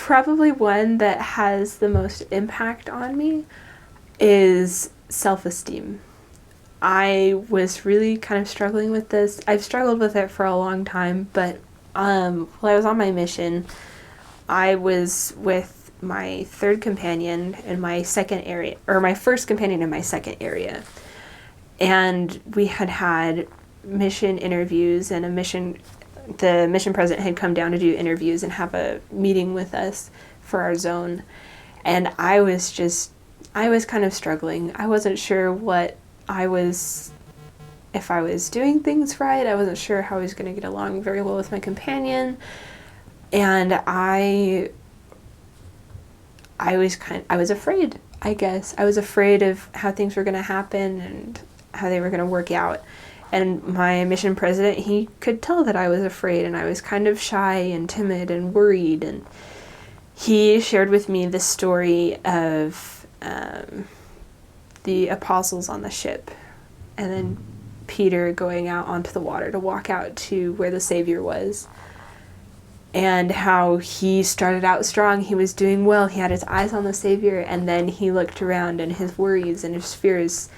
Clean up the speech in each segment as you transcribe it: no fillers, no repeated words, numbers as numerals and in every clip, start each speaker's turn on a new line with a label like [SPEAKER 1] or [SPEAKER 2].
[SPEAKER 1] probably one that has the most impact on me is self-esteem. I was really kind of struggling with this. I've struggled with it for a long time, but while I was on my mission, I was with my third companion in my second area, or my first companion in my second area. And we had mission interviews, and the mission president had come down to do interviews and have a meeting with us for our zone. And I was kind of struggling. I wasn't sure if I was doing things right. I wasn't sure how I was going to get along very well with my companion. And I was afraid, I guess. I was afraid of how things were going to happen and how they were going to work out. And my mission president, he could tell that I was afraid, and I was kind of shy and timid and worried. And he shared with me the story of the apostles on the ship, and then Peter going out onto the water to walk out to where the Savior was, and how he started out strong. He was doing well. He had his eyes on the Savior, and then he looked around, and his worries and his fears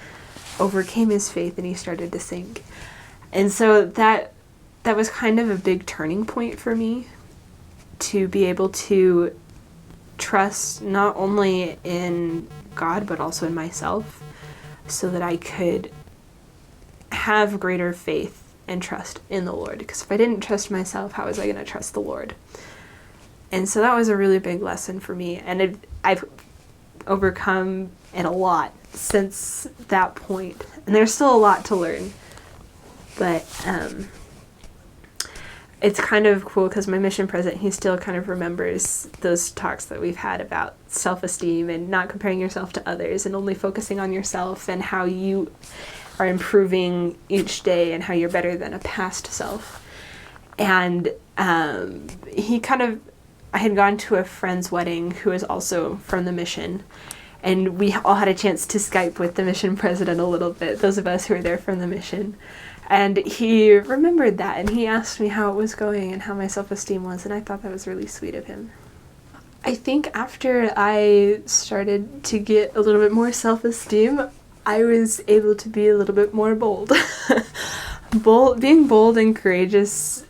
[SPEAKER 1] overcame his faith, and he started to sink. And so that was kind of a big turning point for me, to be able to trust not only in God but also in myself, so that I could have greater faith and trust in the Lord. Because if I didn't trust myself, how was I going to trust the Lord? And so that was a really big lesson for me, and I've overcome it a lot since that point, and there's still a lot to learn. But it's kind of cool because my mission president, he still kind of remembers those talks that we've had about self-esteem and not comparing yourself to others and only focusing on yourself, and how you are improving each day and how you're better than a past self. And I had gone to a friend's wedding who was also from the mission, and we all had a chance to Skype with the mission president a little bit, those of us who were there from the mission. And he remembered that, and he asked me how it was going and how my self-esteem was, and I thought that was really sweet of him. I think after I started to get a little bit more self-esteem, I was able to be a little bit more bold. Being bold and courageous,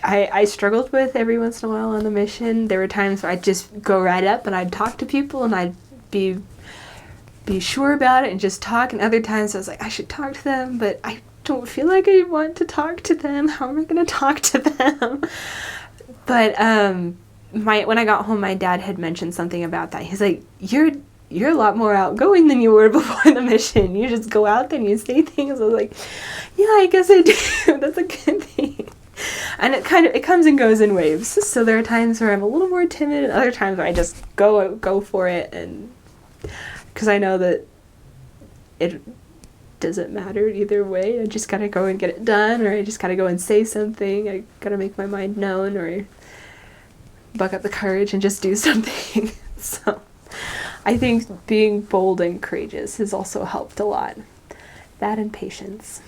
[SPEAKER 1] I struggled with every once in a while on the mission. There were times where I'd just go right up and I'd talk to people and I'd be sure about it and just talk, and other times I was like, I should talk to them, but I don't feel like I want to talk to them. How am I going to talk to them? But when I got home, my dad had mentioned something about that. He's like, you're a lot more outgoing than you were before the mission. You just go out there and you say things. I was like, yeah, I guess I do. That's a good thing. And it comes and goes in waves. So there are times where I'm a little more timid, and other times where I just go for it, and because I know that it doesn't matter either way. I just gotta go and get it done, or I just gotta go and say something. I gotta make my mind known, or buck up the courage and just do something. So I think being bold and courageous has also helped a lot. That and patience.